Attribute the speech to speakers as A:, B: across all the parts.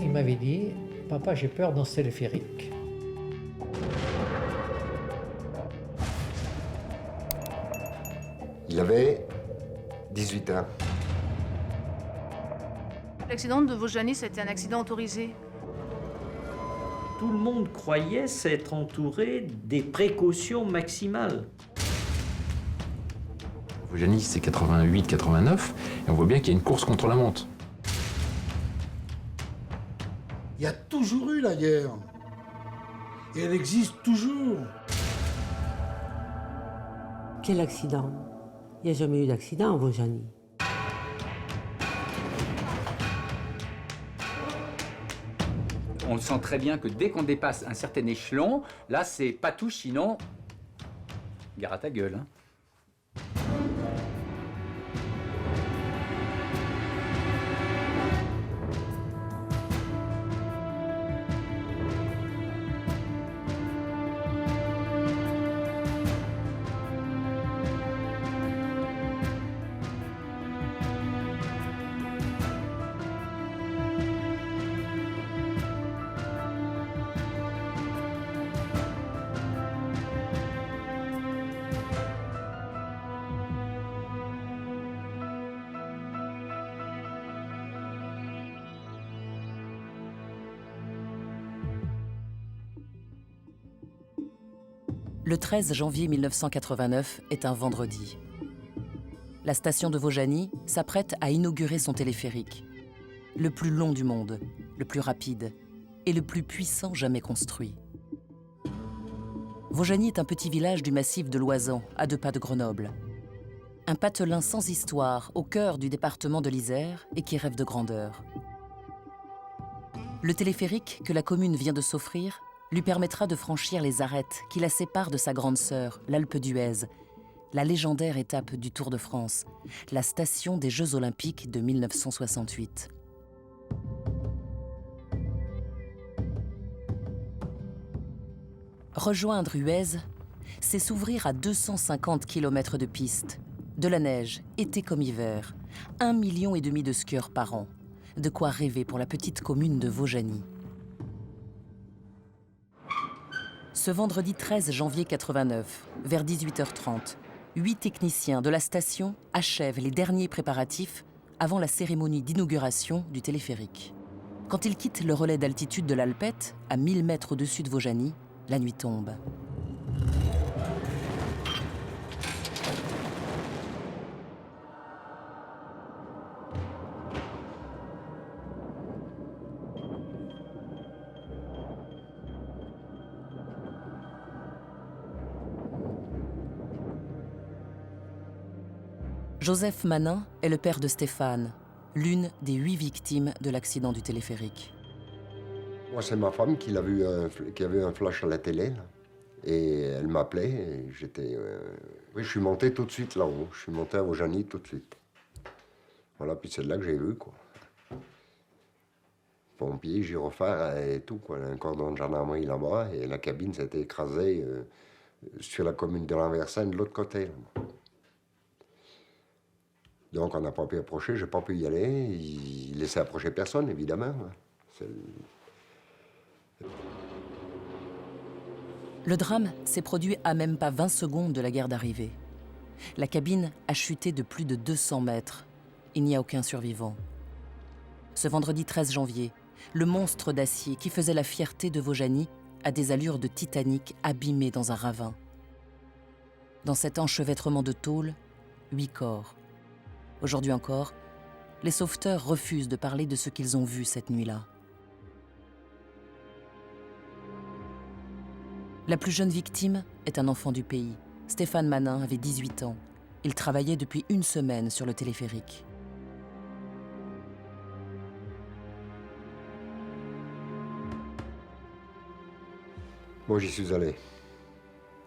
A: il m'avait dit « Papa, j'ai peur dans ce téléphérique ».
B: Il avait 18 ans.
C: L'accident de Vaujany, c'était un accident autorisé.
D: Tout le monde croyait s'être entouré des précautions maximales.
E: Vaujany, c'est 88-89, et on voit bien qu'il y a une course contre la montre.
F: Il y a toujours eu la guerre. Et elle existe toujours.
G: Quel accident? Il n'y a jamais eu d'accident en Vaujany.
H: On le sent très bien que dès qu'on dépasse un certain échelon, là c'est pas touche, sinon gare à ta gueule. Hein.
I: Le 13 janvier 1989 est un vendredi. La station de Vaujany s'apprête à inaugurer son téléphérique. Le plus long du monde, le plus rapide et le plus puissant jamais construit. Vaujany est un petit village du massif de l'Oisans, à 2 pas de Grenoble. Un patelin sans histoire, au cœur du département de l'Isère et qui rêve de grandeur. Le téléphérique que la commune vient de s'offrir lui permettra de franchir les arêtes qui la séparent de sa grande sœur, l'Alpe d'Huez, la légendaire étape du Tour de France, la station des Jeux Olympiques de 1968. Rejoindre Huez, c'est s'ouvrir à 250 km de piste, de la neige, été comme hiver, 1,5 million de skieurs par an, de quoi rêver pour la petite commune de Vaujany. Ce vendredi 13 janvier 89, vers 18h30, 8 techniciens de la station achèvent les derniers préparatifs avant la cérémonie d'inauguration du téléphérique. Quand ils quittent le relais d'altitude de l'Alpette, à 1000 mètres au-dessus de Vaujany, la nuit tombe. Joseph Manin est le père de Stéphane, l'une des 8 victimes de l'accident du téléphérique.
B: Moi, c'est ma femme qui qui a vu un flash à la télé, là. Et elle m'appelait, et j'étais... Oui, je suis monté tout de suite là-haut. Je suis monté à Vaujany tout de suite. Voilà, puis c'est de là que j'ai vu, quoi. Pompiers, gyrophares et tout, quoi. Un cordon de gendarmerie là-bas, et la cabine s'était écrasée sur la commune de Lanversane de l'autre côté, là. Donc on n'a pas pu approcher, j'ai pas pu y aller. Il laissait approcher personne, évidemment.
I: Le drame s'est produit à même pas 20 secondes de la gare d'arrivée. La cabine a chuté de plus de 200 mètres. Il n'y a aucun survivant. Ce vendredi 13 janvier, le monstre d'acier qui faisait la fierté de Vaujany a des allures de Titanic abîmé dans un ravin. Dans cet enchevêtrement de tôle, 8 corps. Aujourd'hui encore, les sauveteurs refusent de parler de ce qu'ils ont vu cette nuit-là. La plus jeune victime est un enfant du pays. Stéphane Manin avait 18 ans. Il travaillait depuis 1 semaine sur le téléphérique.
B: Moi, j'y suis allé.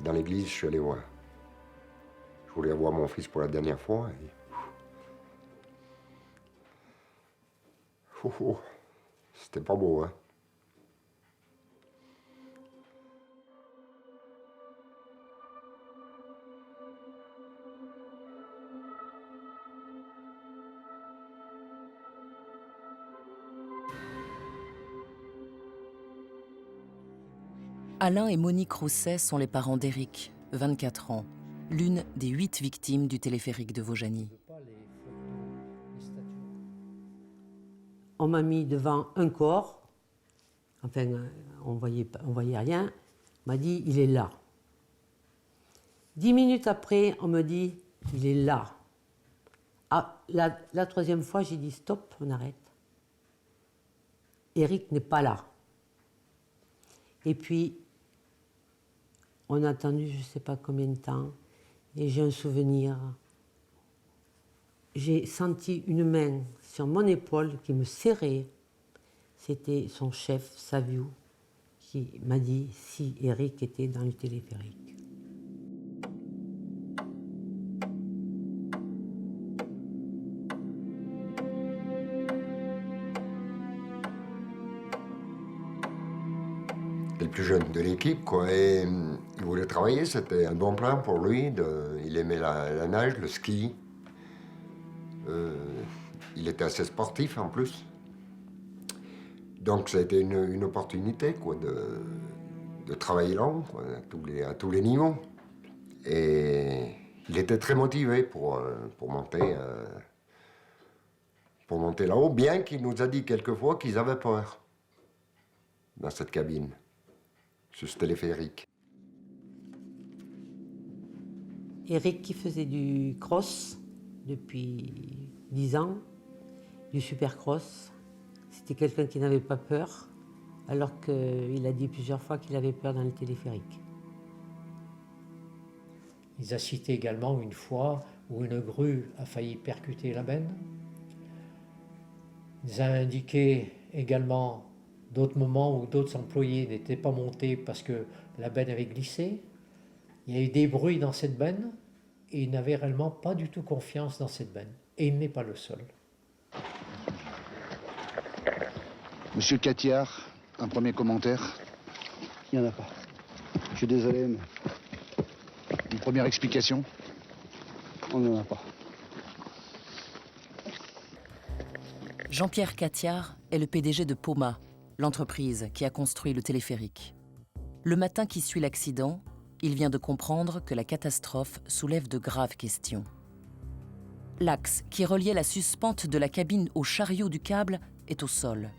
B: Dans l'église, je suis allé voir. Je voulais voir mon fils pour la dernière fois. Et... C'était pas beau, hein?
I: Alain et Monique Rousset sont les parents d'Éric, 24 ans, l'une des 8 victimes du téléphérique de Vaujany.
G: On m'a mis devant un corps, enfin, on voyait rien. On m'a dit, il est là. 10 minutes après, on me dit, il est là. Ah, la troisième fois, j'ai dit, stop, on arrête. Éric n'est pas là. Et puis, on a attendu je ne sais pas combien de temps, et j'ai un souvenir. J'ai senti une main sur mon épaule qui me serrait. C'était son chef, Saviou, qui m'a dit si Éric était dans le téléphérique.
B: Le plus jeune de l'équipe, quoi. Et il voulait travailler, c'était un bon plan pour lui. Il aimait la nage, le ski. Il était assez sportif en plus. Donc ça a été une opportunité, quoi, de travailler là, quoi, à tous les niveaux. Et il était très motivé pour monter là-haut, bien qu'il nous a dit quelquefois qu'ils avaient peur dans cette cabine, sur ce téléphérique.
G: Éric qui faisait du cross depuis 10 ans, du supercross. C'était quelqu'un qui n'avait pas peur, alors qu'il a dit plusieurs fois qu'il avait peur dans le téléphérique.
A: Il a cité également une fois où une grue a failli percuter la benne. Il a indiqué également d'autres moments où d'autres employés n'étaient pas montés parce que la benne avait glissé. Il y a eu des bruits dans cette benne et il n'avait réellement pas du tout confiance dans cette benne. Et il n'est pas le seul.
J: Monsieur Catiard, un premier commentaire?
K: Il n'y en a pas. Je suis désolé, mais
J: Une première explication?
K: on n'en a pas.
I: Jean-Pierre Catiard est le PDG de Poma, l'entreprise qui a construit le téléphérique. Le matin qui suit l'accident, il vient de comprendre que la catastrophe soulève de graves questions. L'axe qui reliait la suspente de la cabine au chariot du câble est au sol.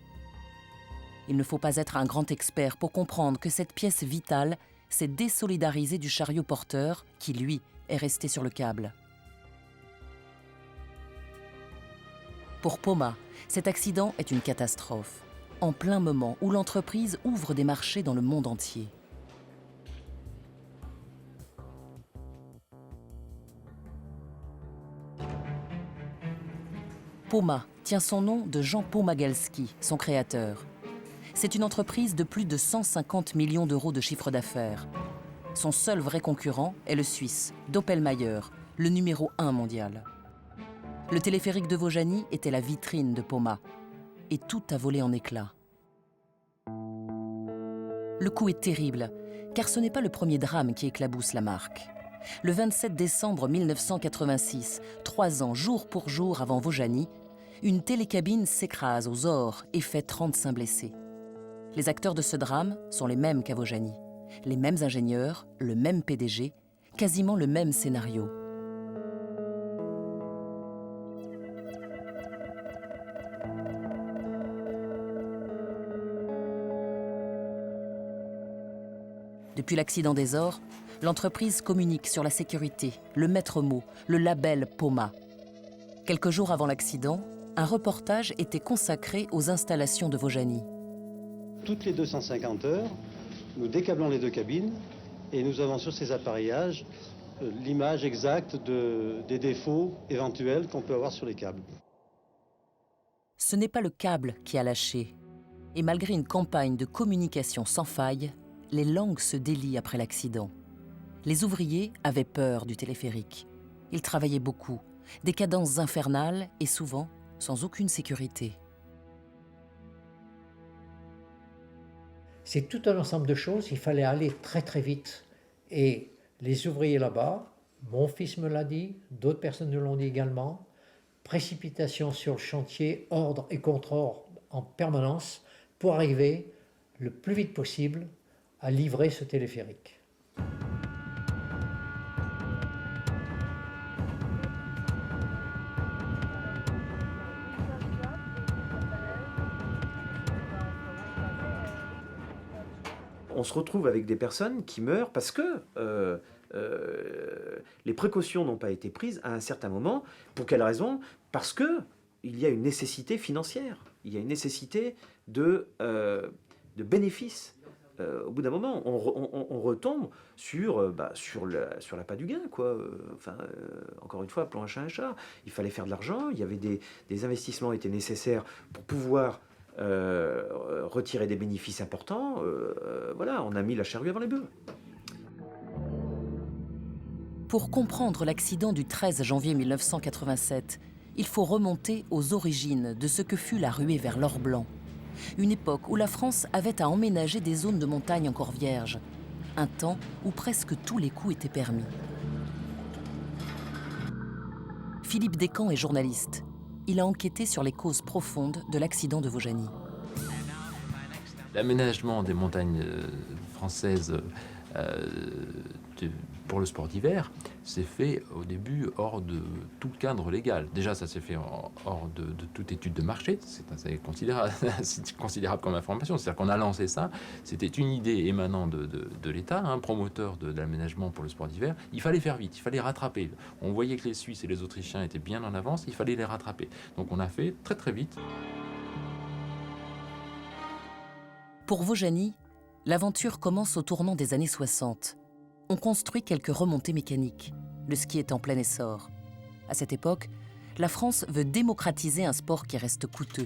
I: Il ne faut pas être un grand expert pour comprendre que cette pièce vitale s'est désolidarisée du chariot porteur qui, lui, est resté sur le câble. Pour Poma, cet accident est une catastrophe, en plein moment où l'entreprise ouvre des marchés dans le monde entier. Poma tient son nom de Jean Pomagalski, son créateur. C'est une entreprise de plus de 150 millions d'euros de chiffre d'affaires. Son seul vrai concurrent est le Suisse, Doppelmayr, le numéro 1 mondial. Le téléphérique de Vaujany était la vitrine de Poma. Et tout a volé en éclats. Le coup est terrible, car ce n'est pas le premier drame qui éclabousse la marque. Le 27 décembre 1986, 3 ans jour pour jour avant Vaujany, une télécabine s'écrase aux ors et fait 35 blessés. Les acteurs de ce drame sont les mêmes qu'à Vaujany. Les mêmes ingénieurs, le même PDG, quasiment le même scénario. Depuis l'accident des ors, l'entreprise communique sur la sécurité, le maître mot, le label Poma. Quelques jours avant l'accident, un reportage était consacré aux installations de Vaujany.
K: Toutes les 250 heures, nous décablons les deux cabines et nous avons sur ces appareillages l'image exacte des défauts éventuels qu'on peut avoir sur les câbles.
I: Ce n'est pas le câble qui a lâché. Et malgré une campagne de communication sans faille, les langues se délient après l'accident. Les ouvriers avaient peur du téléphérique. Ils travaillaient beaucoup, des cadences infernales et souvent sans aucune sécurité.
A: C'est tout un ensemble de choses, il fallait aller très très vite. Et les ouvriers là-bas, mon fils me l'a dit, d'autres personnes nous l'ont dit également, précipitation sur le chantier, ordre et contre-ordre en permanence pour arriver le plus vite possible a livré ce téléphérique.
L: On se retrouve avec des personnes qui meurent parce que les précautions n'ont pas été prises à un certain moment. Pour quelle raison? Parce qu'il y a une nécessité financière, il y a une nécessité de bénéfices. Au bout d'un moment, on retombe sur l'appât du gain, quoi. Encore une fois, appelons un chat un chat. Il fallait faire de l'argent, il y avait des investissements étaient nécessaires pour pouvoir retirer des bénéfices importants. Voilà, on a mis la charrue avant les bœufs.
I: Pour comprendre l'accident du 13 janvier 1987, il faut remonter aux origines de ce que fut la ruée vers l'or blanc. Une époque où la France avait à emménager des zones de montagne encore vierges. Un temps où presque tous les coups étaient permis. Philippe Descamps est journaliste. Il a enquêté sur les causes profondes de l'accident de Vaujany.
E: L'aménagement des montagnes françaises pour le sport d'hiver s'est fait au début hors de tout cadre légal. Déjà, ça s'est fait hors de toute étude de marché. C'est assez considérable comme information. C'est-à-dire qu'on a lancé ça. C'était une idée émanant de l'État, un promoteur de l'aménagement pour le sport d'hiver. Il fallait faire vite, il fallait rattraper. On voyait que les Suisses et les Autrichiens étaient bien en avance, il fallait les rattraper. Donc on a fait très très vite.
I: Pour Vaujany, l'aventure commence au tournant des années 60. On construit quelques remontées mécaniques. Le ski est en plein essor. À cette époque, la France veut démocratiser un sport qui reste coûteux.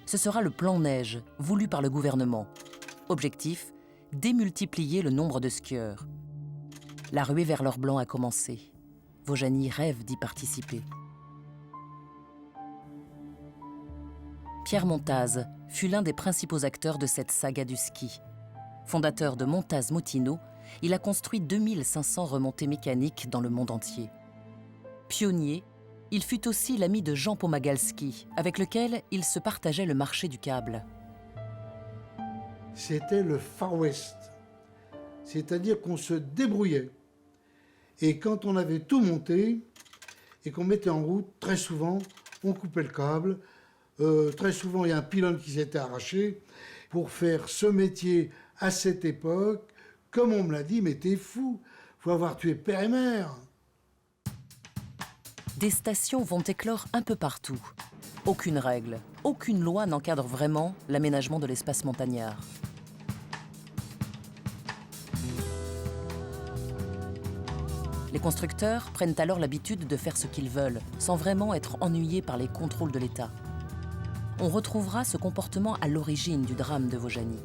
I: Ce sera le plan neige, voulu par le gouvernement. Objectif, démultiplier le nombre de skieurs. La ruée vers l'or blanc a commencé. Vaujany rêve d'y participer. Pierre Montaz fut l'un des principaux acteurs de cette saga du ski. Fondateur de Montaz Motino, il a construit 2500 remontées mécaniques dans le monde entier. Pionnier, il fut aussi l'ami de Jean Pomagalski, avec lequel il se partageait le marché du câble.
F: C'était le Far West, c'est-à-dire qu'on se débrouillait. Et quand on avait tout monté et qu'on mettait en route, très souvent, on coupait le câble. Très souvent, il y a un pylône qui s'était arraché. Pour faire ce métier à cette époque, comme on me l'a dit, mais t'es fou, faut avoir tué père et mère.
I: Des stations vont éclore un peu partout. Aucune règle, aucune loi n'encadre vraiment l'aménagement de l'espace montagnard. Les constructeurs prennent alors l'habitude de faire ce qu'ils veulent, sans vraiment être ennuyés par les contrôles de l'État. On retrouvera ce comportement à l'origine du drame de Vaujany.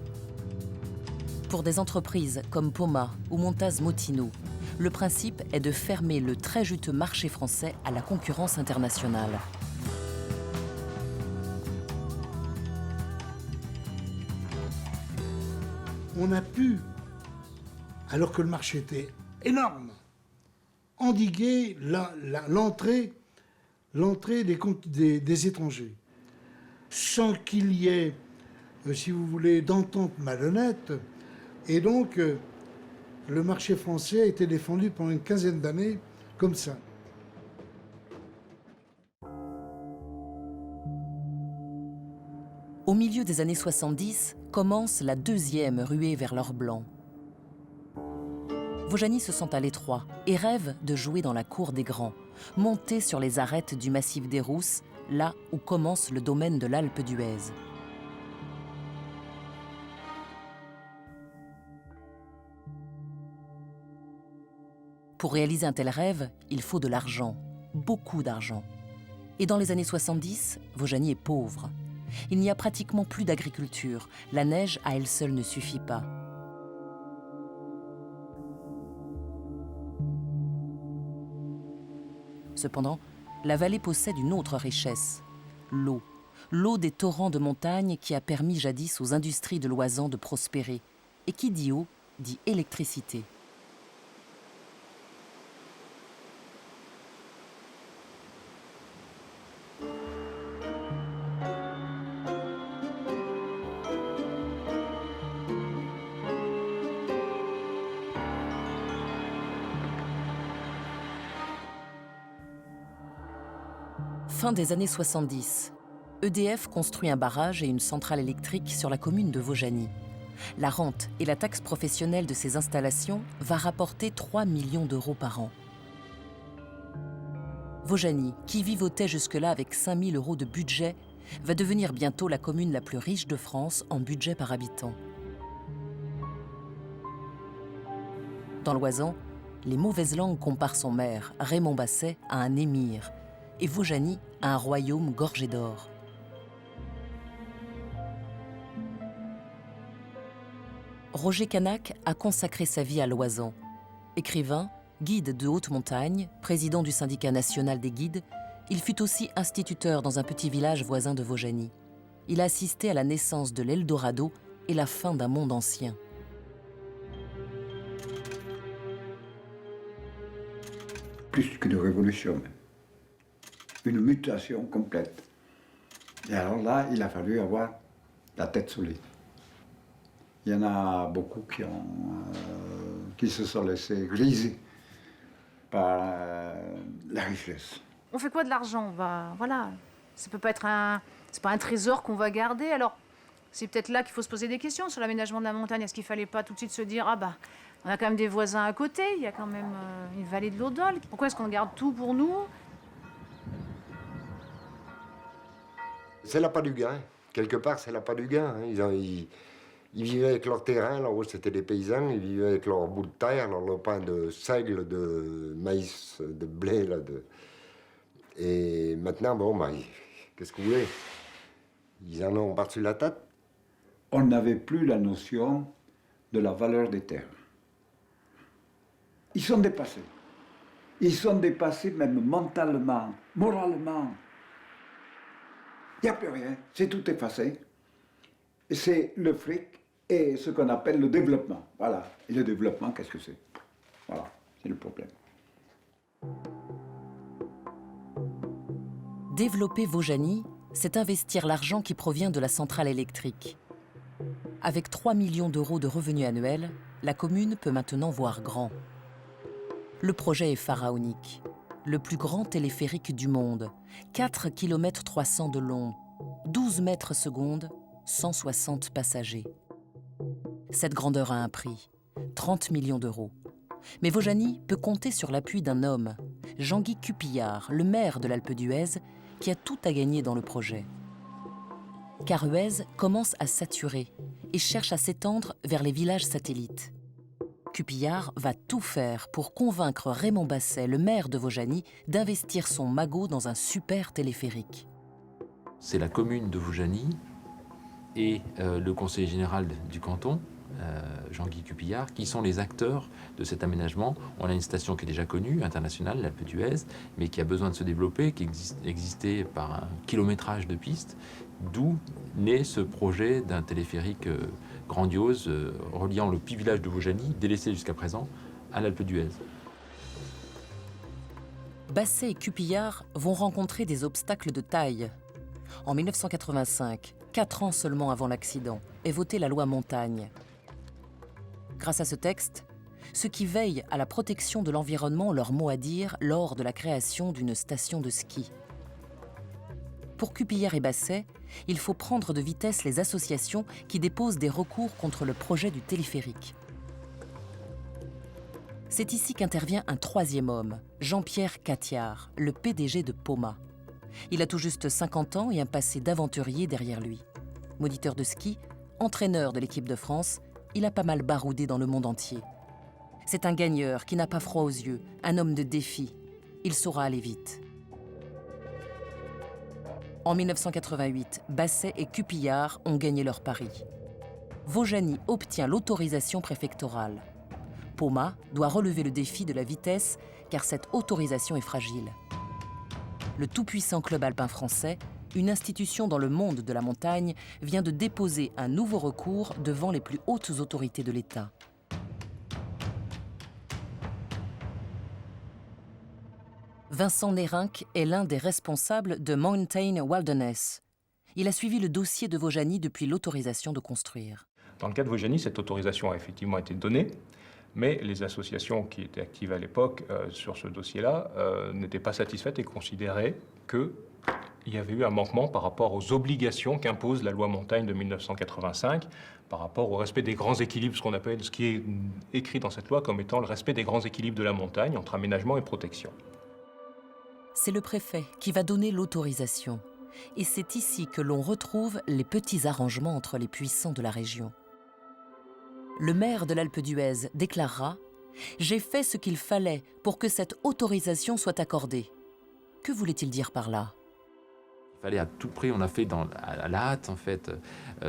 I: Pour des entreprises comme Poma ou Montaz Motino, le principe est de fermer le très juteux marché français à la concurrence internationale.
F: On a pu, alors que le marché était énorme, endiguer l'entrée des étrangers, sans qu'il y ait, si vous voulez, d'entente malhonnête. Et donc, le marché français a été défendu pendant une quinzaine d'années comme ça.
I: Au milieu des années 70, commence la deuxième ruée vers l'or blanc. Vaujany se sent à l'étroit et rêve de jouer dans la cour des grands, monter sur les arêtes du massif des Rousses, là où commence le domaine de l'Alpe d'Huez. Pour réaliser un tel rêve, il faut de l'argent, beaucoup d'argent. Et dans les années 70, Vaujany est pauvre. Il n'y a pratiquement plus d'agriculture. La neige à elle seule ne suffit pas. Cependant, la vallée possède une autre richesse, l'eau. L'eau des torrents de montagne qui a permis jadis aux industries de l'Oisans de prospérer. Et qui dit eau, dit électricité. Fin des années 70, EDF construit un barrage et une centrale électrique sur la commune de Vaujany. La rente et la taxe professionnelle de ces installations va rapporter 3 millions d'euros par an. Vaujany, qui vivotait jusque-là avec 5 000 euros de budget, va devenir bientôt la commune la plus riche de France en budget par habitant. Dans l'Oisans, les mauvaises langues comparent son maire, Raymond Basset, à un émir, et Vaujany à un royaume gorgé d'or. Roger Canac a consacré sa vie à l'Oisan. Écrivain, guide de haute montagne, président du syndicat national des guides, il fut aussi instituteur dans un petit village voisin de Vaujany. Il a assisté à la naissance de l'Eldorado et la fin d'un monde ancien.
M: Plus qu'une révolution, une mutation complète. Et alors là, il a fallu avoir la tête solide. Il y en a beaucoup qui se sont laissés griser par la richesse.
C: On fait quoi de l'argent? Voilà, ça peut pas être c'est pas un trésor qu'on va garder. Alors, c'est peut-être là qu'il faut se poser des questions sur l'aménagement de la montagne. Est-ce qu'il fallait pas tout de suite se dire, ah bah, on a quand même des voisins à côté, il y a quand même une vallée de l'Odol. Pourquoi est-ce qu'on garde tout pour nous?
B: C'est l'appât du gain. Quelque part, c'est l'appât du gain. Ils vivaient avec leur terrain, là-haut c'était des paysans, ils vivaient avec leur bout de terre, leur lopin de seigle, de maïs, de blé. Là, Et maintenant, bon, bah, qu'est-ce que vous voulez? Ils en ont par-dessus la tête.
M: On n'avait plus la notion de la valeur des terres. Ils sont dépassés. Ils sont dépassés même mentalement, moralement. Il n'y a plus rien, c'est tout effacé. C'est le fric et ce qu'on appelle le développement. Voilà. Et le développement, qu'est-ce que c'est? Voilà, c'est le problème.
I: Développer Vaujany, c'est investir l'argent qui provient de la centrale électrique. Avec 3 millions d'euros de revenus annuels, la commune peut maintenant voir grand. Le projet est pharaonique. Le plus grand téléphérique du monde, 4 km 300 de long, 12 mètres secondes, 160 passagers. Cette grandeur a un prix, 30 millions d'euros. Mais Vaujany peut compter sur l'appui d'un homme, Jean-Guy Cupillard, le maire de l'Alpe d'Huez, qui a tout à gagner dans le projet. Car Huez commence à saturer et cherche à s'étendre vers les villages satellites. Cupillard va tout faire pour convaincre Raymond Basset, le maire de Vaujany, d'investir son magot dans un super téléphérique.
E: C'est la commune de Vaujany et le conseiller général du canton, Jean-Guy Cupillard, qui sont les acteurs de cet aménagement. On a une station qui est déjà connue, internationale, l'Alpe d'Huez, mais qui a besoin de se développer, qui existait par un kilométrage de pistes, d'où naît ce projet d'un téléphérique grandiose reliant le petit village de Vaujany, délaissé jusqu'à présent, à l'Alpe d'Huez.
I: Basset et Cupillard vont rencontrer des obstacles de taille. En 1985, 4 ans seulement avant l'accident, est votée la loi Montagne. Grâce à ce texte, ceux qui veillent à la protection de l'environnement ont leur mot à dire lors de la création d'une station de ski. Pour Cupillard et Basset, il faut prendre de vitesse les associations qui déposent des recours contre le projet du téléphérique. C'est ici qu'intervient un troisième homme, Jean-Pierre Catiard, le PDG de Poma. Il a tout juste 50 ans et un passé d'aventurier derrière lui. Moniteur de ski, entraîneur de l'équipe de France, il a pas mal baroudé dans le monde entier. C'est un gagneur qui n'a pas froid aux yeux, un homme de défi. Il saura aller vite. En 1988, Basset et Cupillard ont gagné leur pari. Vaujany obtient l'autorisation préfectorale. Poma doit relever le défi de la vitesse car cette autorisation est fragile. Le tout-puissant club alpin français, une institution dans le monde de la montagne, vient de déposer un nouveau recours devant les plus hautes autorités de l'État. Vincent Nérinck est l'un des responsables de Mountain Wilderness. Il a suivi le dossier de Vaujany depuis l'autorisation de construire.
N: Dans le cas de Vaujany, cette autorisation a effectivement été donnée, Mais les associations qui étaient actives à l'époque sur ce dossier-là n'étaient pas satisfaites et considéraient qu'il y avait eu un manquement par rapport aux obligations qu'impose la loi Montagne de 1985, par rapport au respect des grands équilibres, ce qui est écrit dans cette loi comme étant le respect des grands équilibres de la montagne entre aménagement et protection.
I: C'est le préfet qui va donner l'autorisation. Et c'est ici que l'on retrouve les petits arrangements entre les puissants de la région. Le maire de l'Alpe d'Huez déclarera « J'ai fait ce qu'il fallait pour que cette autorisation soit accordée ». Que voulait-il dire par là?
E: Il fallait à tout prix, on a fait à la hâte en fait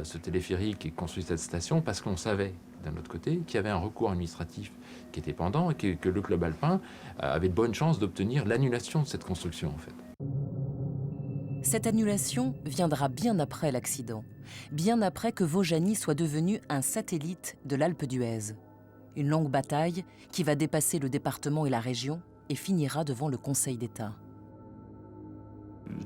E: ce téléphérique et construit cette station parce qu'on savait d'un autre côté qu'il y avait un recours administratif qui était pendant et que le club alpin avait de bonnes chances d'obtenir l'annulation de cette construction en fait.
I: Cette annulation viendra bien après l'accident, bien après que Vaujany soit devenu un satellite de l'Alpe d'Huez. Une longue bataille qui va dépasser le département et la région et finira devant le Conseil d'État.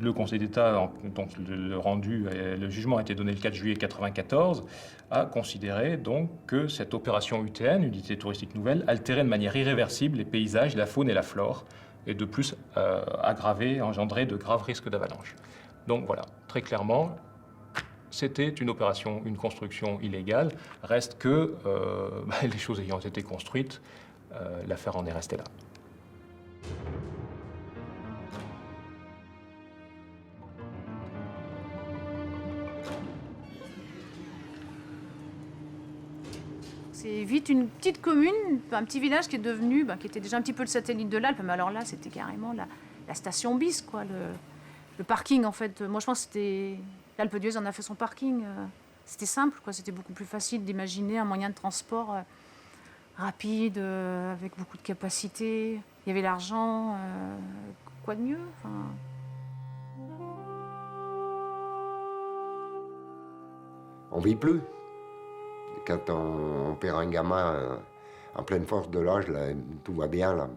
N: Le Conseil d'État, donc le jugement a été donné le 4 juillet 1994, a considéré donc que cette opération UTN, Unité touristique nouvelle, altérait de manière irréversible les paysages, la faune et la flore, et de plus engendrait de graves risques d'avalanche. Donc voilà, très clairement, c'était une opération, une construction illégale. Reste que, les choses ayant été construites, l'affaire en est restée là.
C: C'est vite une petite commune, un petit village qui est devenu, qui était déjà un petit peu le satellite de l'Alpe, mais alors là, c'était carrément la station bis, quoi, le parking, en fait. Moi, je pense que c'était... L'Alpe d'Huez en a fait son parking. C'était simple, quoi. C'était beaucoup plus facile d'imaginer un moyen de transport rapide, avec beaucoup de capacité. Il y avait l'argent, quoi de mieux, enfin...
B: On vit plus. Quand on perd un gamin en pleine force de l'âge, tout va bien. Là.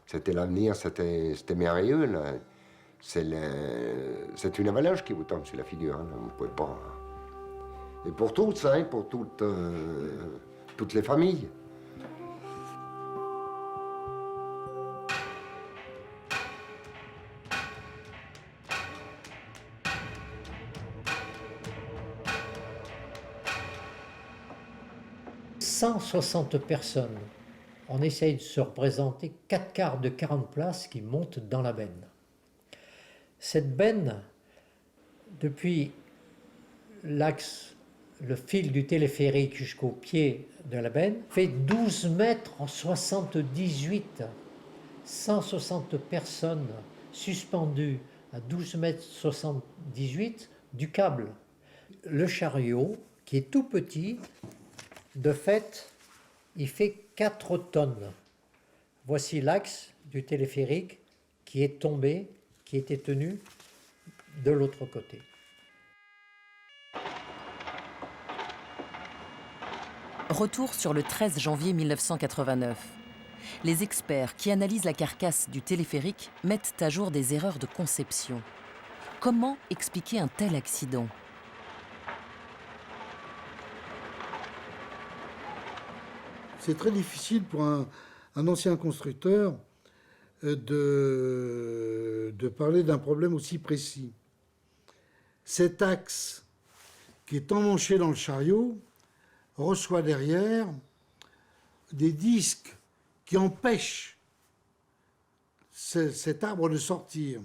B: C'était l'avenir, c'était merveilleux. Là. C'est une avalanche qui vous tombe sur la figure. Hein, vous pouvez pas... Et pour tous, hein, pour toutes les familles.
A: « 160 personnes. On essaye de se représenter 4 quarts de 40 places qui montent dans la benne. Cette benne, depuis l'axe, le fil du téléphérique jusqu'au pied de la benne, fait 12 mètres en 78. 160 personnes suspendues à 12 mètres 78 du câble. Le chariot, qui est tout petit, de fait, il fait 4 tonnes. Voici l'axe du téléphérique qui est tombé, qui était tenu de l'autre côté.
I: Retour sur le 13 janvier 1989. Les experts qui analysent la carcasse du téléphérique mettent à jour des erreurs de conception. Comment expliquer un tel accident ?
F: C'est très difficile pour un ancien constructeur de parler d'un problème aussi précis. Cet axe qui est emmanché dans le chariot reçoit derrière des disques qui empêchent cet arbre de sortir.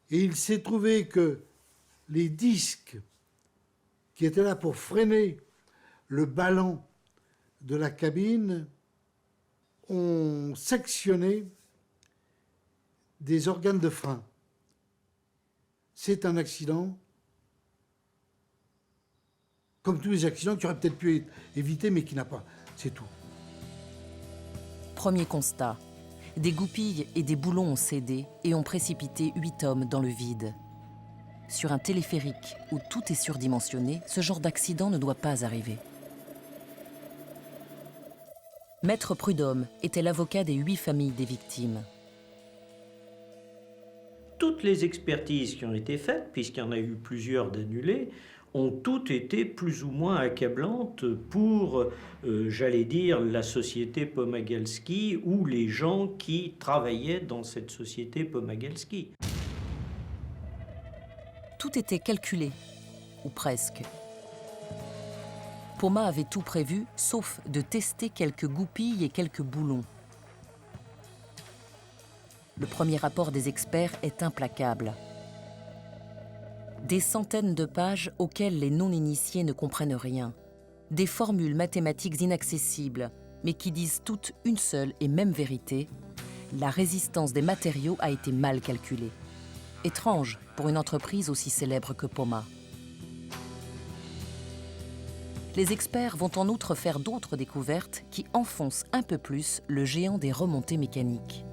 F: Et il s'est trouvé que les disques qui étaient là pour freiner le ballon de la cabine ont sectionné des organes de frein. C'est un accident, comme tous les accidents qui auraient peut-être pu éviter, mais qui n'a pas. C'est tout.
I: Premier constat. Des goupilles et des boulons ont cédé et ont précipité 8 hommes dans le vide. Sur un téléphérique où tout est surdimensionné, ce genre d'accident ne doit pas arriver. Maître Prudhomme était l'avocat des 8 familles des victimes.
D: Toutes les expertises qui ont été faites, puisqu'il y en a eu plusieurs d'annulées, ont toutes été plus ou moins accablantes pour, j'allais dire, la société Pomagalski ou les gens qui travaillaient dans cette société Pomagalski.
I: Tout était calculé, ou presque. Poma avait tout prévu, sauf de tester quelques goupilles et quelques boulons. Le premier rapport des experts est implacable. Des centaines de pages auxquelles les non-initiés ne comprennent rien. Des formules mathématiques inaccessibles, mais qui disent toutes une seule et même vérité. La résistance des matériaux a été mal calculée. Étrange pour une entreprise aussi célèbre que Poma. Les experts vont en outre faire d'autres découvertes qui enfoncent un peu plus le géant des remontées mécaniques.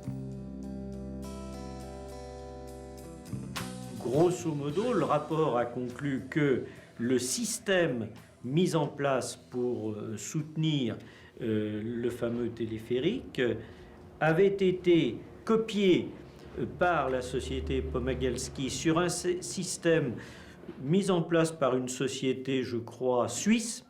D: Grosso modo, le rapport a conclu que le système mis en place pour soutenir le fameux téléphérique avait été copié par la société Pomagalski sur un système mis en place par une société, je crois, suisse,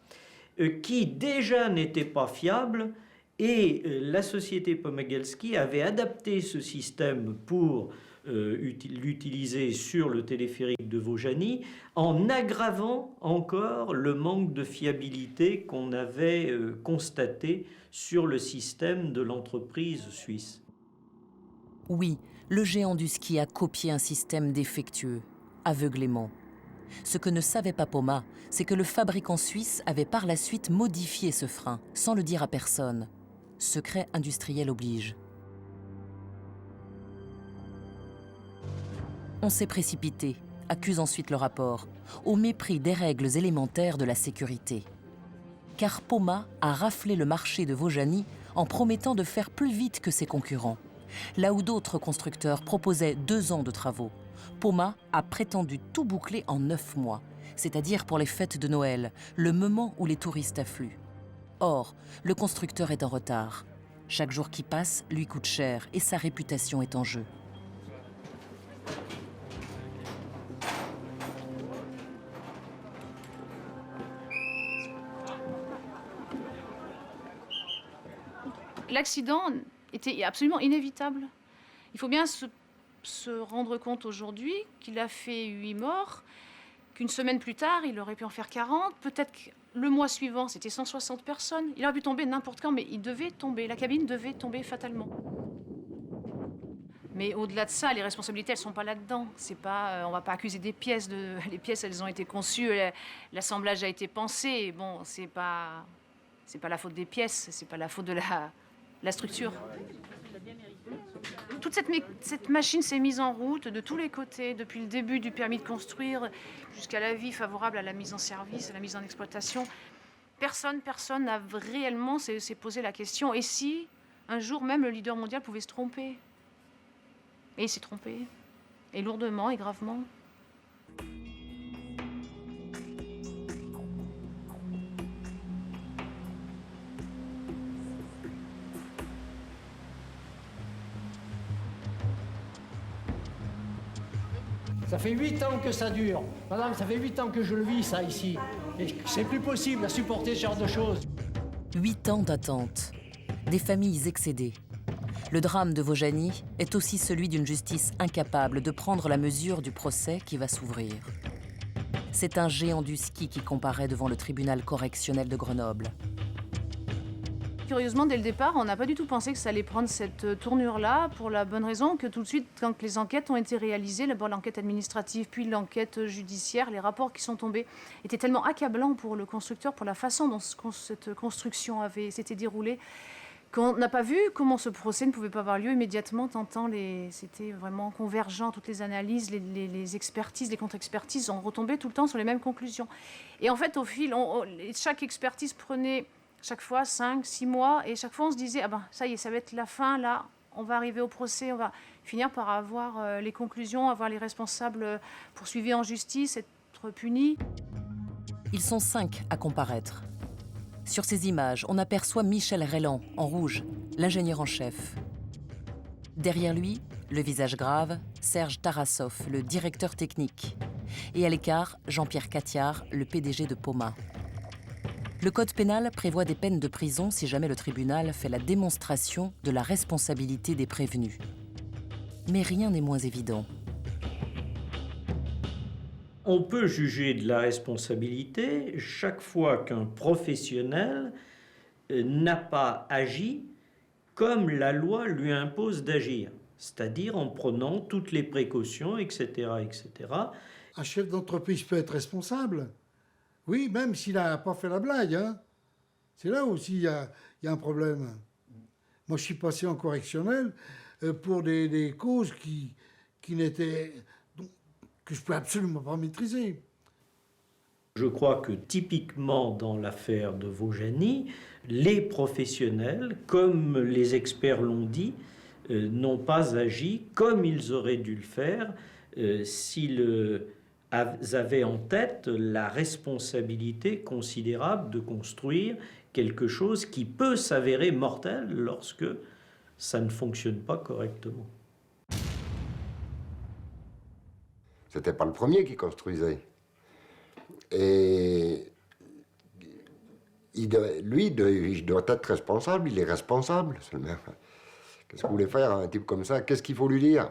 D: qui déjà n'était pas fiable, et la société Pomagalski avait adapté ce système pour l'utiliser sur le téléphérique de Vaujany, en aggravant encore le manque de fiabilité qu'on avait constaté sur le système de l'entreprise suisse.
I: Oui, le géant du ski a copié un système défectueux, aveuglément. Ce que ne savait pas Poma, c'est que le fabricant suisse avait par la suite modifié ce frein, sans le dire à personne. Secret industriel oblige. On s'est précipité, accuse ensuite le rapport, au mépris des règles élémentaires de la sécurité. Car Poma a raflé le marché de Vaujany en promettant de faire plus vite que ses concurrents. Là où d'autres constructeurs proposaient 2 ans de travaux, Poma a prétendu tout boucler en 9 mois, c'est-à-dire pour les fêtes de Noël, le moment où les touristes affluent. Or, le constructeur est en retard. Chaque jour qui passe lui coûte cher et sa réputation est en jeu.
C: L'accident était absolument inévitable. Il faut bien se rendre compte aujourd'hui qu'il a fait 8 morts, qu'une semaine plus tard, il aurait pu en faire 40, peut-être que le mois suivant, c'était 160 personnes. Il aurait pu tomber n'importe quand, mais il devait tomber, la cabine devait tomber fatalement. Mais au-delà de ça, les responsabilités, elles ne sont pas là-dedans. C'est pas, on ne va pas accuser des pièces. Les pièces, elles ont été conçues, l'assemblage a été pensé. Bon, c'est pas la faute des pièces, c'est pas la faute de la structure. Toute cette machine s'est mise en route de tous les côtés, depuis le début du permis de construire jusqu'à l'avis favorable à la mise en service, à la mise en exploitation. Personne n'a réellement s'est posé la question. Et si, un jour même, le leader mondial pouvait se tromper? Et il s'est trompé. Et lourdement et gravement.
A: Ça fait 8 ans que ça dure. Madame, ça fait 8 ans que je le vis, ça, ici. Et c'est plus possible à supporter ce genre de choses.
I: 8 ans d'attente. Des familles excédées. Le drame de Vaujany est aussi celui d'une justice incapable de prendre la mesure du procès qui va s'ouvrir. C'est un géant du ski qui comparaît devant le tribunal correctionnel de Grenoble.
C: Curieusement, dès le départ, on n'a pas du tout pensé que ça allait prendre cette tournure-là, pour la bonne raison que tout de suite, quand les enquêtes ont été réalisées, d'abord l'enquête administrative, puis l'enquête judiciaire, les rapports qui sont tombés étaient tellement accablants pour le constructeur, pour la façon dont cette construction s'était déroulée, qu'on n'a pas vu comment ce procès ne pouvait pas avoir lieu immédiatement, tant c'était vraiment convergent, toutes les analyses, les expertises, les contre-expertises ont retombé tout le temps sur les mêmes conclusions. Et en fait, au fil, chaque expertise prenait chaque fois 5, 6 mois, et chaque fois on se disait, ah ben ça y est, ça va être la fin, là, on va arriver au procès, on va finir par avoir les conclusions, avoir les responsables poursuivis en justice, être punis.
I: Ils sont 5 à comparaître. Sur ces images, on aperçoit Michel Reyland, en rouge, l'ingénieur en chef. Derrière lui, le visage grave, Serge Tarassov, le directeur technique. Et à l'écart, Jean-Pierre Catiard, le PDG de Poma. Le code pénal prévoit des peines de prison si jamais le tribunal fait la démonstration de la responsabilité des prévenus. Mais rien n'est moins évident.
D: On peut juger de la responsabilité chaque fois qu'un professionnel n'a pas agi comme la loi lui impose d'agir, c'est-à-dire en prenant toutes les précautions, etc., etc.
F: Un chef d'entreprise peut être responsable, oui, même s'il n'a pas fait la blague. Hein. C'est là aussi il y a un problème. Moi, je suis passé en correctionnel pour des causes qui n'étaient... que je ne peux absolument pas maîtriser.
D: Je crois que typiquement dans l'affaire de Vaujany, les professionnels, comme les experts l'ont dit, n'ont pas agi comme ils auraient dû le faire s'ils avaient en tête la responsabilité considérable de construire quelque chose qui peut s'avérer mortel lorsque ça ne fonctionne pas correctement.
B: C'était pas le premier qui construisait. Et il doit être responsable, il est responsable. Qu'est-ce que vous voulez faire, un type comme ça? Qu'est-ce qu'il faut lui dire?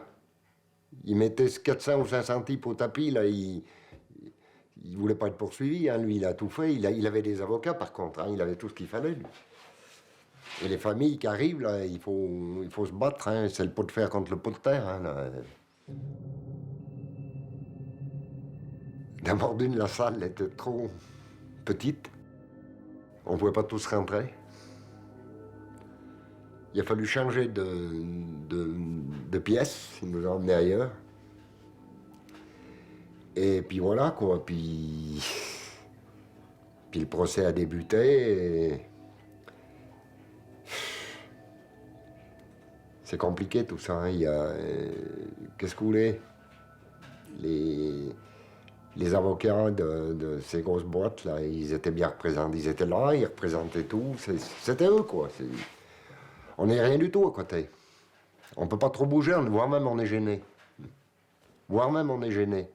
B: Il mettait 400 ou 500 types au tapis, là, il voulait pas être poursuivi, hein. Lui, il a tout fait. Il avait des avocats, par contre, hein. Il avait tout ce qu'il fallait, lui. Et les familles qui arrivent, là, il faut se battre, hein. C'est le pot de fer contre le pot de terre, hein, là. D'abord d'une, la salle était trop petite. On ne pouvait pas tous rentrer. Il a fallu changer de pièce. Ils nous ont emmenés ailleurs. Et puis voilà, quoi. Puis le procès a débuté. Et... c'est compliqué tout ça. Hein. Qu'est-ce que vous voulez? Les avocats de ces grosses boîtes, là, ils étaient bien représentés. Ils étaient là, ils représentaient tout. C'était eux, quoi. On n'est rien du tout à côté. On ne peut pas trop bouger, voire même on est gêné. Voire même on est gêné.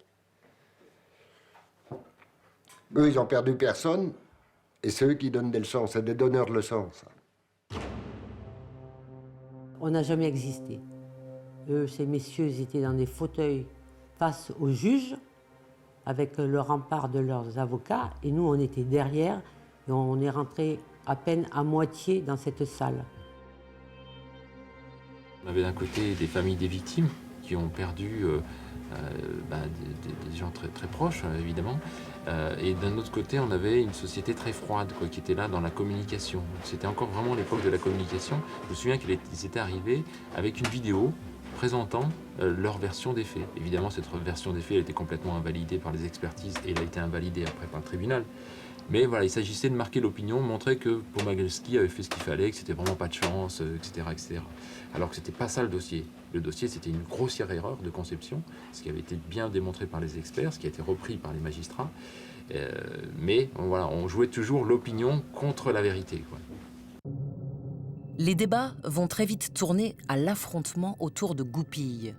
B: Eux, ils ont perdu personne, et c'est eux qui donnent des leçons. C'est des donneurs de leçons, ça.
G: On n'a jamais existé. Eux, ces messieurs, ils étaient dans des fauteuils face aux juges, avec le rempart de leurs avocats, et nous, on était derrière, et on est rentré à peine à moitié dans cette salle.
E: On avait d'un côté des familles des victimes qui ont perdu des gens très, très proches, évidemment, et d'un autre côté, on avait une société très froide, quoi, qui était là dans la communication. C'était encore vraiment l'époque de la communication. Je me souviens qu'ils étaient arrivés avec une vidéo présentant leur version des faits. Évidemment, cette version des faits elle était complètement invalidée par les expertises et elle a été invalidée après par le tribunal. Mais voilà, il s'agissait de marquer l'opinion, montrer que Pomagalski avait fait ce qu'il fallait, que c'était vraiment pas de chance, etc., etc. Alors que c'était pas ça le dossier. Le dossier, c'était une grossière erreur de conception, ce qui avait été bien démontré par les experts, ce qui a été repris par les magistrats. Mais voilà, on jouait toujours l'opinion contre la vérité, quoi.
I: Les débats vont très vite tourner à l'affrontement autour de goupilles.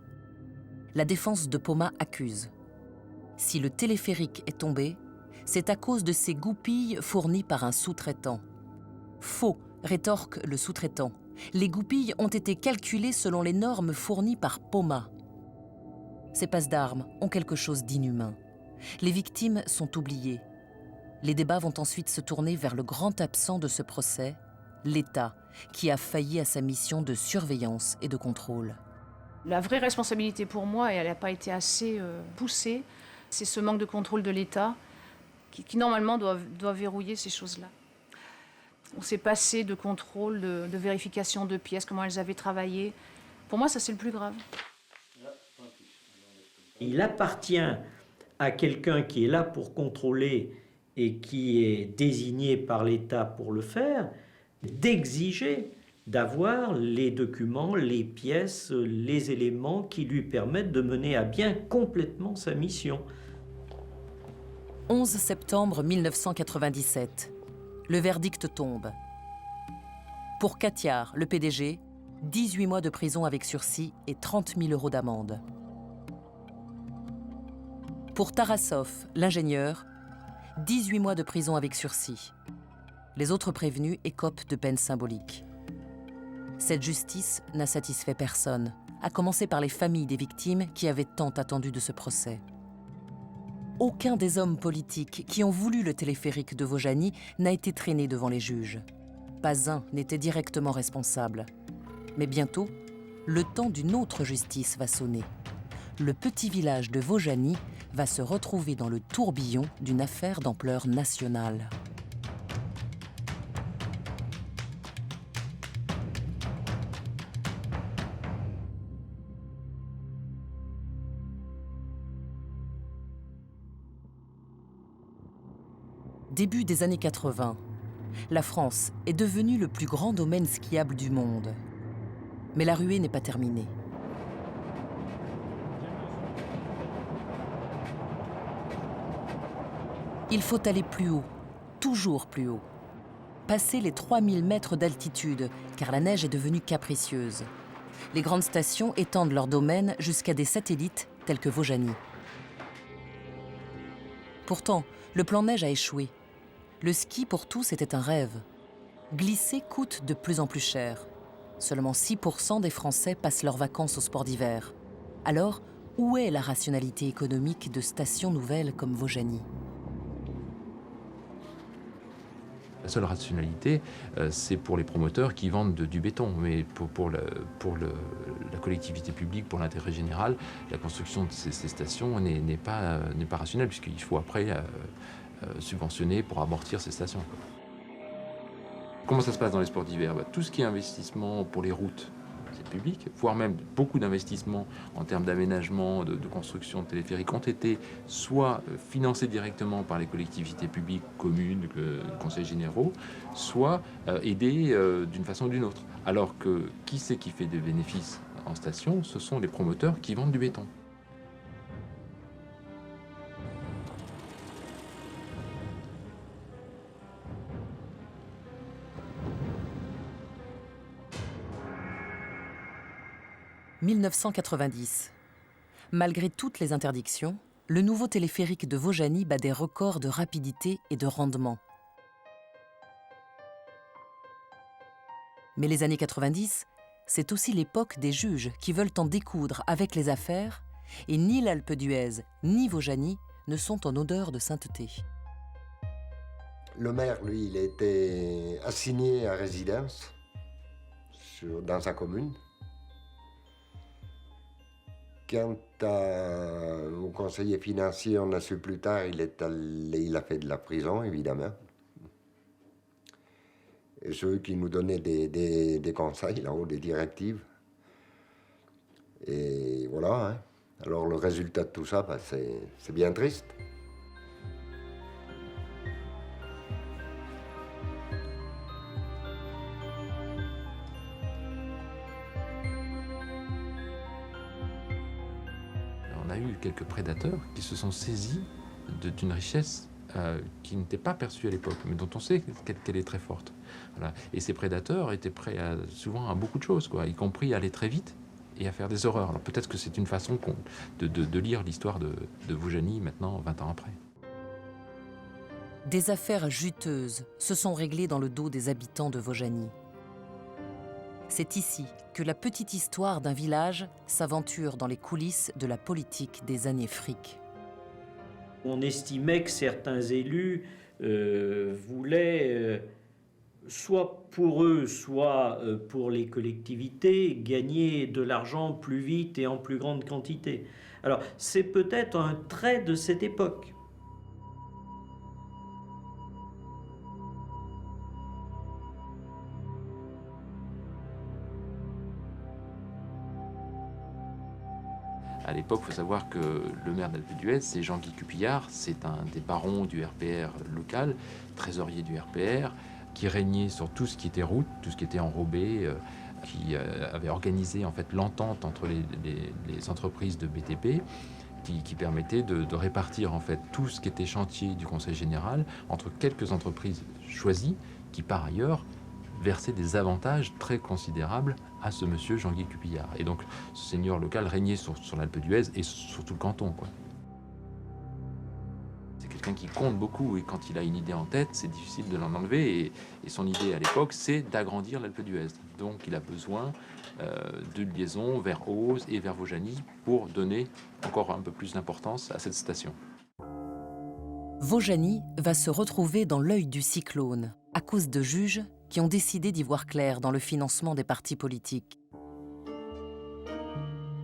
I: La défense de Poma accuse. Si le téléphérique est tombé, c'est à cause de ces goupilles fournies par un sous-traitant. Faux, rétorque le sous-traitant. Les goupilles ont été calculées selon les normes fournies par Poma. Ces passes d'armes ont quelque chose d'inhumain. Les victimes sont oubliées. Les débats vont ensuite se tourner vers le grand absent de ce procès, l'État, qui a failli à sa mission de surveillance et de contrôle.
C: La vraie responsabilité pour moi, et elle n'a pas été assez poussée, c'est ce manque de contrôle de l'État qui normalement doit verrouiller ces choses-là. On s'est passé de contrôle, de vérification de pièces, comment elles avaient travaillé. Pour moi, ça c'est le plus grave.
D: Il appartient à quelqu'un qui est là pour contrôler et qui est désigné par l'État pour le faire, d'exiger d'avoir les documents, les pièces, les éléments qui lui permettent de mener à bien complètement sa mission.
I: 11 septembre 1997. Le verdict tombe. Pour Catiard, le PDG, 18 mois de prison avec sursis et 30 000 € d'amende. Pour Tarasov, l'ingénieur, 18 mois de prison avec sursis. Les autres prévenus écopent de peines symboliques. Cette justice n'a satisfait personne, à commencer par les familles des victimes qui avaient tant attendu de ce procès. Aucun des hommes politiques qui ont voulu le téléphérique de Vaujany n'a été traîné devant les juges. Pas un n'était directement responsable. Mais bientôt, le temps d'une autre justice va sonner. Le petit village de Vaujany va se retrouver dans le tourbillon d'une affaire d'ampleur nationale. Début des années 80, la France est devenue le plus grand domaine skiable du monde. Mais la ruée n'est pas terminée. Il faut aller plus haut, toujours plus haut. Passer les 3000 mètres d'altitude, car la neige est devenue capricieuse. Les grandes stations étendent leur domaine jusqu'à des satellites tels que Vaujany. Pourtant, le plan neige a échoué. Le ski pour tous était un rêve. Glisser coûte de plus en plus cher. Seulement 6% des Français passent leurs vacances au sport d'hiver. Alors, où est la rationalité économique de stations nouvelles comme Vaujany ?
E: La seule rationalité, c'est pour les promoteurs qui vendent du béton. Mais pour la collectivité publique, pour l'intérêt général, la construction de ces stations n'est pas rationnelle, puisqu'il faut après subventionner pour amortir ces stations. Comment ça se passe dans les sports d'hiver ? Tout ce qui est investissement pour les routes, c'est public, voire même beaucoup d'investissements en termes d'aménagement, de construction de téléphériques ont été soit financés directement par les collectivités publiques, communes, conseils généraux, soit aidés d'une façon ou d'une autre. Alors que qui c'est qui fait des bénéfices en station ? Ce sont les promoteurs qui vendent du béton.
I: « 1990. Malgré toutes les interdictions, le nouveau téléphérique de Vaujany bat des records de rapidité et de rendement. Mais les années 90, c'est aussi l'époque des juges qui veulent en découdre avec les affaires, et ni l'Alpe d'Huez ni Vaujany ne sont en odeur de sainteté.
B: Le maire, lui, il a été assigné à résidence dans sa commune. Quant au conseiller financier, on a su plus tard, il a fait de la prison, évidemment. Et ceux qui nous donnaient des conseils, là-haut, des directives. Et voilà, hein. Alors le résultat de tout ça, c'est bien triste.
E: On a eu quelques prédateurs qui se sont saisis d'une richesse qui n'était pas perçue à l'époque, mais dont on sait qu'elle est très forte. Voilà. Et ces prédateurs étaient prêts souvent à beaucoup de choses, quoi, y compris à aller très vite et à faire des horreurs. Alors peut-être que c'est une façon de lire l'histoire de Vaujany maintenant, 20 ans après.
I: Des affaires juteuses se sont réglées dans le dos des habitants de Vaujany. C'est ici que la petite histoire d'un village s'aventure dans les coulisses de la politique des années fric.
D: On estimait que certains élus voulaient, soit pour eux, soit pour les collectivités, gagner de l'argent plus vite et en plus grande quantité. Alors, c'est peut-être un trait de cette époque.
E: À l'époque, il faut savoir que le maire d'Alpe d'Huez, c'est Jean-Guy Cupillard, c'est un des barons du RPR local, trésorier du RPR, qui régnait sur tout ce qui était route, tout ce qui était enrobé, qui avait organisé en fait l'entente entre les entreprises de BTP, qui permettait de répartir en fait tout ce qui était chantier du Conseil général entre quelques entreprises choisies, qui par ailleurs versaient des avantages très considérables à ce monsieur Jean-Guy Cupillard. Et donc, ce seigneur local régnait sur l'Alpe d'Huez et sur tout le canton, quoi. quelqu'un qui compte beaucoup et quand il a une idée en tête, c'est difficile de l'en enlever. Et son idée à l'époque, c'est d'agrandir l'Alpe d'Huez. Donc il a besoin de liaison vers Eauze et vers Vaujany pour donner encore un peu plus d'importance à cette station.
I: Vaujany va se retrouver dans l'œil du cyclone à cause de juges qui ont décidé d'y voir clair dans le financement des partis politiques.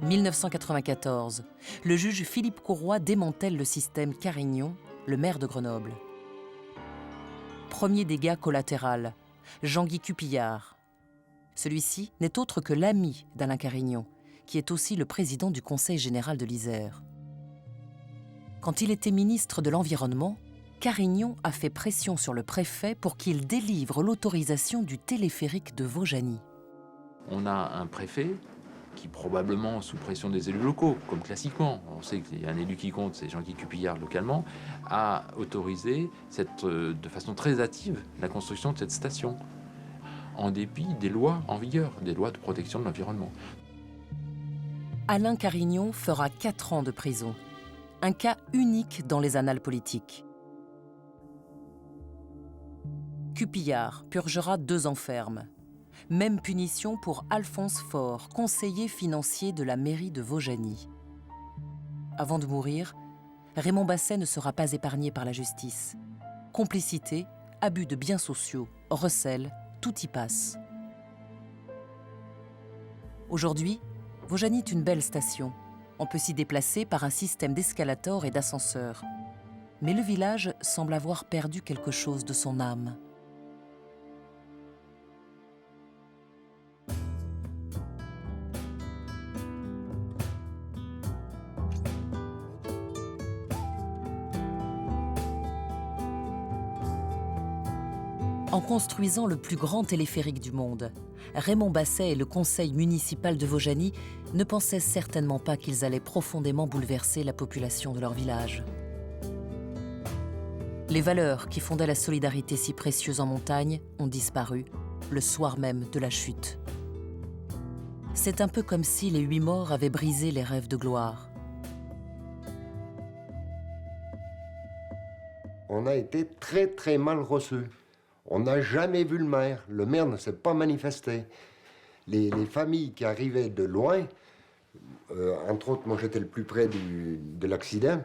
I: 1994, le juge Philippe Courroy démantèle le système Carignon, le maire de Grenoble. Premier dégât collatéral, Jean-Guy Cupillard. Celui-ci n'est autre que l'ami d'Alain Carignon, qui est aussi le président du Conseil général de l'Isère. Quand il était ministre de l'Environnement, Carignon a fait pression sur le préfet pour qu'il délivre l'autorisation du téléphérique de Vaujany.
E: On a un préfet qui, probablement sous pression des élus locaux, comme classiquement, on sait qu'il y a un élu qui compte, c'est Jean-Guy Cupillard localement, a autorisé de façon très hâtive la construction de cette station, en dépit des lois en vigueur, des lois de protection de l'environnement.
I: Alain Carignon fera 4 ans de prison, un cas unique dans les annales politiques. Cupillard purgera 2 ans ferme. Même punition pour Alphonse Faure, conseiller financier de la mairie de Vaujany. Avant de mourir, Raymond Basset ne sera pas épargné par la justice. Complicité, abus de biens sociaux, recel, tout y passe. Aujourd'hui, Vaujany est une belle station. On peut s'y déplacer par un système d'escalators et d'ascenseurs. Mais le village semble avoir perdu quelque chose de son âme. En construisant le plus grand téléphérique du monde, Raymond Basset et le conseil municipal de Vaujany ne pensaient certainement pas qu'ils allaient profondément bouleverser la population de leur village. Les valeurs qui fondaient la solidarité si précieuse en montagne ont disparu le soir même de la chute. C'est un peu comme si les 8 morts avaient brisé les rêves de gloire.
B: On a été très très mal reçus. On n'a jamais vu le maire. Le maire ne s'est pas manifesté. Les familles qui arrivaient de loin, entre autres, moi j'étais le plus près de l'accident,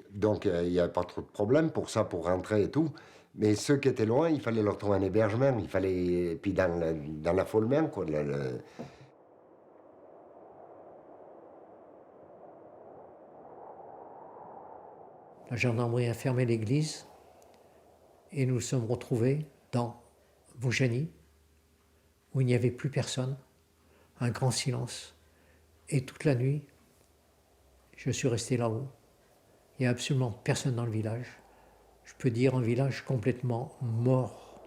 B: donc il n'y avait pas trop de problème pour ça, pour rentrer et tout. Mais ceux qui étaient loin, il fallait leur trouver un hébergement. Il fallait, puis dans l'affolement, quoi.
A: La gendarmerie a fermé l'église. Et nous nous sommes retrouvés dans Vaujany, où il n'y avait plus personne, un grand silence. Et toute la nuit, je suis resté là-haut. Il n'y a absolument personne dans le village. Je peux dire un village complètement mort.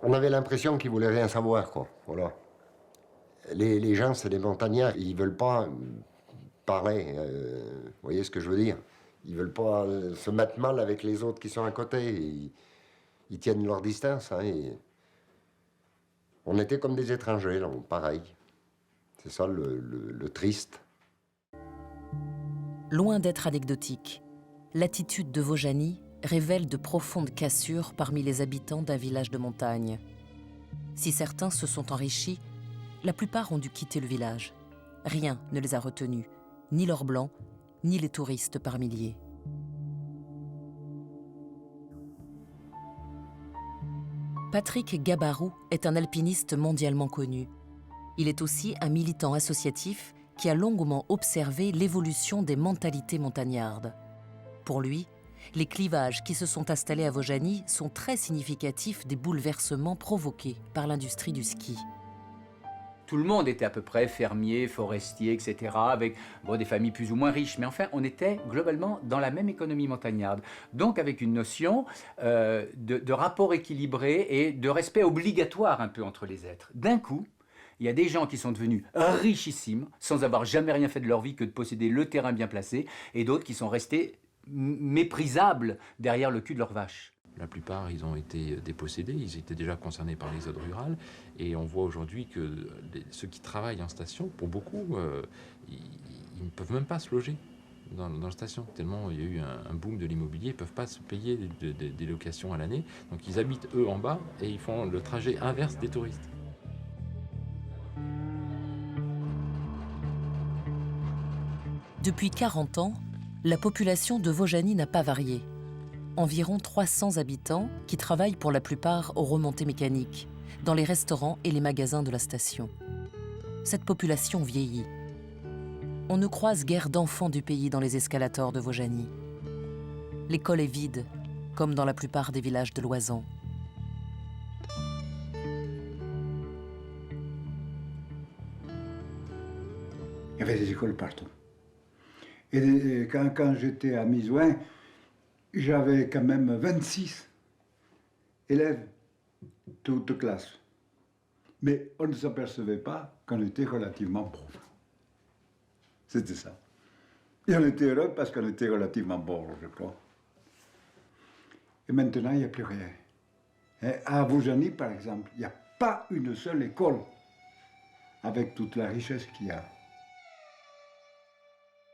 B: On avait l'impression qu'ils ne voulaient rien savoir, quoi. Voilà. Les gens, c'est des montagnards, ils ne veulent pas parler. Vous voyez ce que je veux dire? Ils ne veulent pas se mettre mal avec les autres qui sont à côté. Ils tiennent leur distance. Hein, et on était comme des étrangers, là, pareil. C'est ça le triste.
I: Loin d'être anecdotique, l'attitude de Vaujany révèle de profondes cassures parmi les habitants d'un village de montagne. Si certains se sont enrichis, la plupart ont dû quitter le village. Rien ne les a retenus, ni l'or blanc, ni les touristes par milliers. Patrick Gabarou est un alpiniste mondialement connu. Il est aussi un militant associatif qui a longuement observé l'évolution des mentalités montagnardes. Pour lui, les clivages qui se sont installés à Vaujany sont très significatifs des bouleversements provoqués par l'industrie du ski.
H: Tout le monde était à peu près fermier, forestier, etc., avec des familles plus ou moins riches. Mais enfin, on était globalement dans la même économie montagnarde. Donc avec une notion de rapport équilibré et de respect obligatoire un peu entre les êtres. D'un coup, il y a des gens qui sont devenus richissimes, sans avoir jamais rien fait de leur vie que de posséder le terrain bien placé, et d'autres qui sont restés méprisables derrière le cul de leur vache.
E: La plupart, ils ont été dépossédés, ils étaient déjà concernés par l'exode rural. Et on voit aujourd'hui que ceux qui travaillent en station, pour beaucoup, ils ne peuvent même pas se loger dans la station, tellement il y a eu un boom de l'immobilier, ils ne peuvent pas se payer des locations à l'année. Donc ils habitent, eux, en bas, et ils font le trajet inverse des touristes.
I: Depuis 40 ans, la population de Vaujany n'a pas varié. Environ 300 habitants qui travaillent pour la plupart aux remontées mécaniques, dans les restaurants et les magasins de la station. Cette population vieillit. On ne croise guère d'enfants du pays dans les escalators de Vaujany. L'école est vide, comme dans la plupart des villages de l'Oisans.
M: Il y avait des écoles partout. Et quand j'étais à Misouin, j'avais quand même 26 élèves, toute classe. Mais on ne s'apercevait pas qu'on était relativement pauvre. C'était ça. Et on était heureux parce qu'on était relativement pauvre, je crois. Et maintenant, il n'y a plus rien. Et à Vaujany, par exemple, il n'y a pas une seule école avec toute la richesse qu'il y a.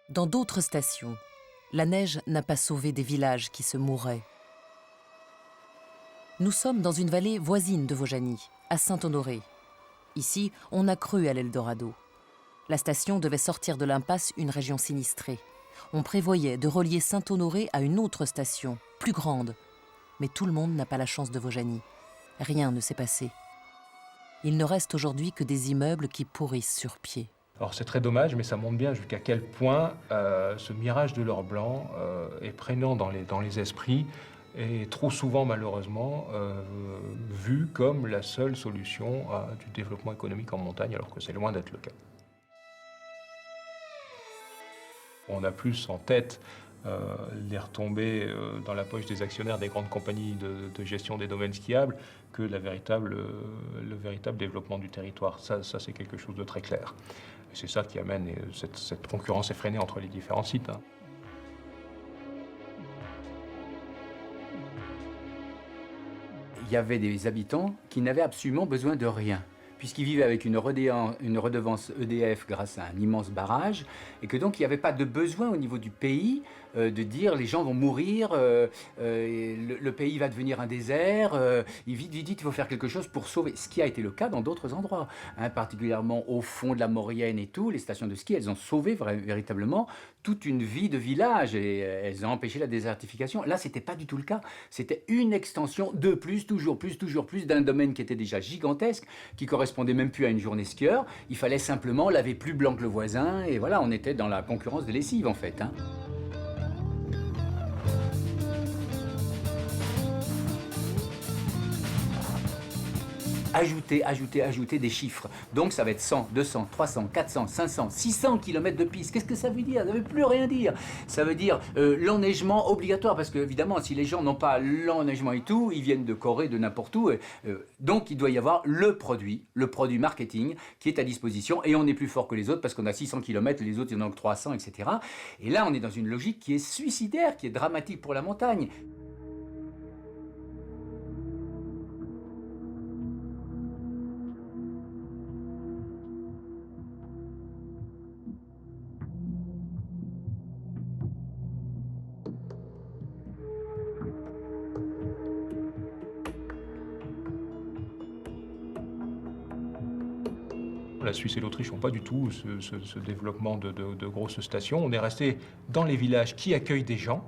I: Dans d'autres stations, la neige n'a pas sauvé des villages qui se mouraient. Nous sommes dans une vallée voisine de Vaujany, à Saint-Honoré. Ici, on a cru à l'Eldorado. La station devait sortir de l'impasse une région sinistrée. On prévoyait de relier Saint-Honoré à une autre station, plus grande. Mais tout le monde n'a pas la chance de Vaujany. Rien ne s'est passé. Il ne reste aujourd'hui que des immeubles qui pourrissent sur pied.
N: Alors c'est très dommage, mais ça montre bien jusqu'à quel point ce mirage de l'or blanc est prégnant dans les esprits et trop souvent malheureusement vu comme la seule solution du développement économique en montagne, alors que c'est loin d'être le cas. On a plus en tête les retombées dans la poche des actionnaires des grandes compagnies de gestion des domaines skiables que le véritable développement du territoire. Ça c'est quelque chose de très clair. Et c'est ça qui amène cette concurrence effrénée entre les différents sites.
H: Il y avait des habitants qui n'avaient absolument besoin de rien, puisqu'ils vivaient avec une redevance EDF grâce à un immense barrage, et que donc il n'y avait pas de besoin au niveau du pays de dire les gens vont mourir, le pays va devenir un désert, vite, il faut faire quelque chose pour sauver. Ce qui a été le cas dans d'autres endroits, particulièrement au fond de la Maurienne et tout, les stations de ski, elles ont sauvé véritablement toute une vie de village et elles ont empêché la désertification. Là, c'était pas du tout le cas. C'était une extension de plus, toujours plus d'un domaine qui était déjà gigantesque, qui correspondait même plus à une journée skieur. Il fallait simplement laver plus blanc que le voisin et voilà, on était dans la concurrence de lessive en fait. Ajouter des chiffres. Donc ça va être 100, 200, 300, 400, 500, 600 km de piste. Qu'est-ce que ça veut dire? Ça ne veut plus rien dire. Ça veut dire l'enneigement obligatoire, parce que évidemment, si les gens n'ont pas l'enneigement et tout, ils viennent de Corée, de n'importe où. Donc il doit y avoir le produit marketing qui est à disposition, et on est plus fort que les autres parce qu'on a 600 km, les autres ils en ont que 300, etc. Et là, on est dans une logique qui est suicidaire, qui est dramatique pour la montagne.
N: La Suisse et l'Autriche n'ont pas du tout ce développement de grosses stations. On est resté dans les villages qui accueillent des gens,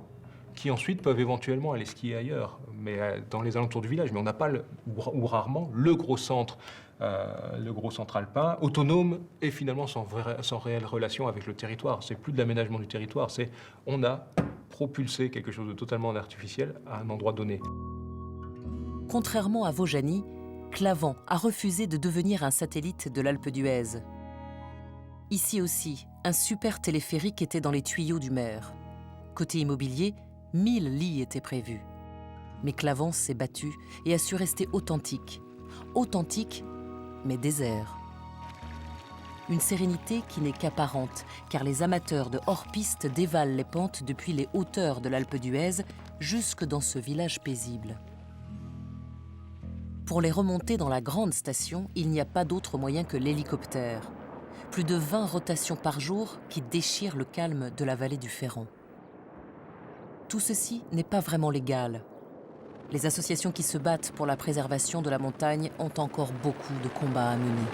N: qui ensuite peuvent éventuellement aller skier ailleurs, mais dans les alentours du village. Mais on n'a pas, ou rarement, le gros centre alpin, autonome et finalement sans réelle relation avec le territoire. C'est plus de l'aménagement du territoire, c'est on a propulsé quelque chose de totalement artificiel à un endroit donné.
I: Contrairement à Vaujany, Clavant a refusé de devenir un satellite de l'Alpe d'Huez. Ici aussi, un super téléphérique était dans les tuyaux du maire. Côté immobilier, 1000 lits étaient prévus. Mais Clavant s'est battu et a su rester authentique. Authentique, mais désert. Une sérénité qui n'est qu'apparente, car les amateurs de hors-piste dévalent les pentes depuis les hauteurs de l'Alpe d'Huez jusque dans ce village paisible. Pour les remonter dans la grande station, il n'y a pas d'autre moyen que l'hélicoptère. Plus de 20 rotations par jour qui déchirent le calme de la vallée du Ferrand. Tout ceci n'est pas vraiment légal. Les associations qui se battent pour la préservation de la montagne ont encore beaucoup de combats à mener.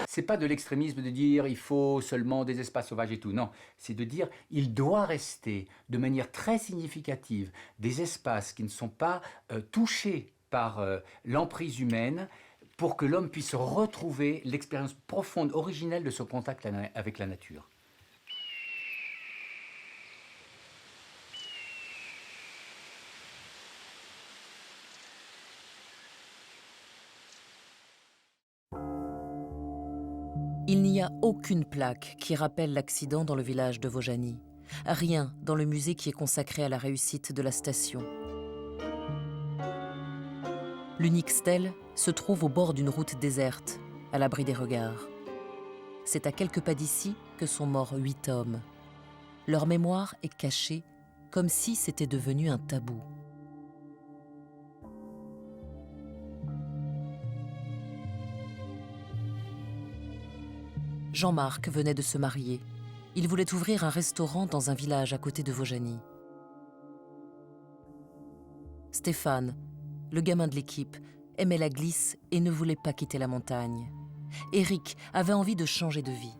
H: C'est pas de l'extrémisme de dire il faut seulement des espaces sauvages et tout, non. C'est de dire il doit rester de manière très significative des espaces qui ne sont pas touchés par l'emprise humaine pour que l'homme puisse retrouver l'expérience profonde, originelle de son contact avec la nature.
I: Il n'y a aucune plaque qui rappelle l'accident dans le village de Vaujany. Rien dans le musée qui est consacré à la réussite de la station. L'unique stèle se trouve au bord d'une route déserte, à l'abri des regards. C'est à quelques pas d'ici que sont morts 8 hommes. Leur mémoire est cachée, comme si c'était devenu un tabou. Jean-Marc venait de se marier. Il voulait ouvrir un restaurant dans un village à côté de Vaujany. Stéphane, le gamin de l'équipe, aimait la glisse et ne voulait pas quitter la montagne. Éric avait envie de changer de vie.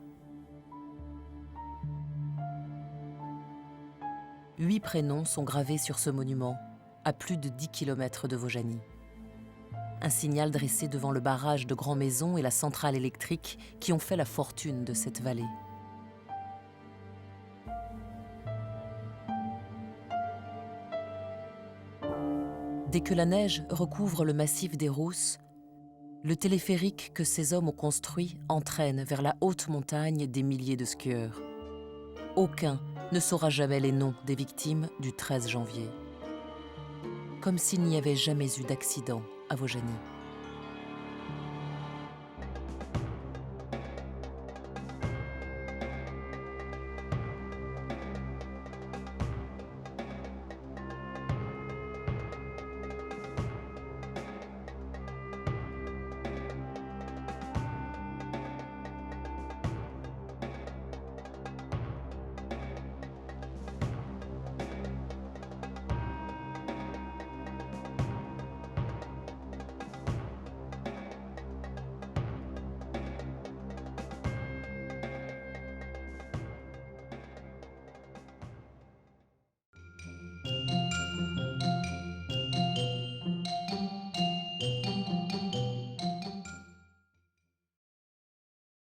I: 8 prénoms sont gravés sur ce monument, à plus de 10 km de Vaujany. Un signal dressé devant le barrage de Grand-Maison et la centrale électrique qui ont fait la fortune de cette vallée. Dès que la neige recouvre le massif des Rousses, le téléphérique que ces hommes ont construit entraîne vers la haute montagne des milliers de skieurs. Aucun ne saura jamais les noms des victimes du 13 janvier. Comme s'il n'y avait jamais eu d'accident à Vaujany.